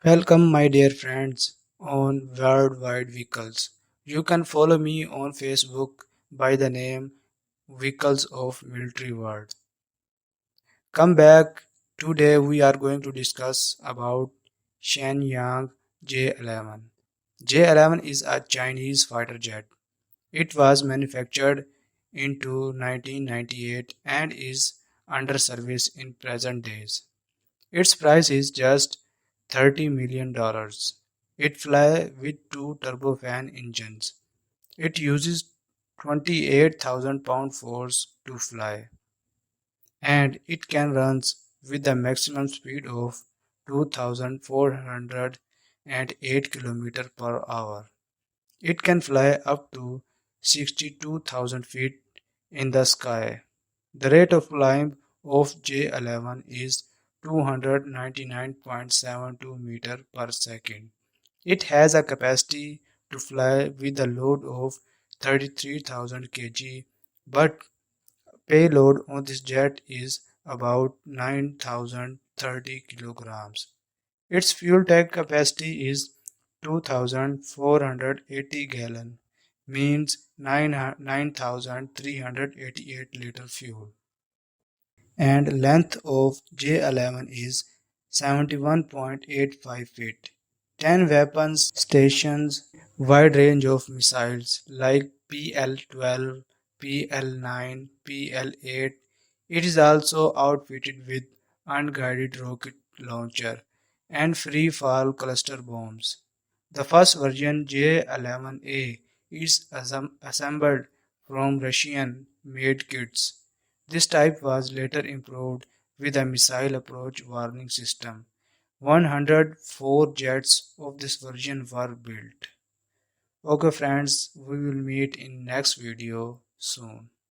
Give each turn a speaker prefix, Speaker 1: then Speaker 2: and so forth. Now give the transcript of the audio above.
Speaker 1: Welcome, my dear friends, on Worldwide Vehicles. You can follow me on Facebook by the name Vehicles of Military World. Come back. Today we are going to discuss about Shenyang J11. J11 is a Chinese fighter jet. It was manufactured into 1998 and is under service in present days. Its price is just $30 million. It flies with two turbofan engines. It uses 28,000 pound force to fly, and it can run with a maximum speed of 2,408 km per hour. It can fly up to 62,000 feet in the sky. The rate of climb of J11 is 299.72 meter per second. It has a capacity to fly with a load of 33,000 kg, but payload on this jet is about 9,030 kilograms. Its fuel tank capacity is 2,480 gallon, means 9,388 liter fuel. And length of J11 is 71.85 feet. 10 weapons stations, wide range of missiles like PL-12, PL-9, PL-8. It is also outfitted with unguided rocket launcher and free fall cluster bombs. The first version J11A is assembled from Russian made kits. This type was later improved with a missile approach warning system. 104 jets of this version were built. Okay friends, we will meet in next video soon.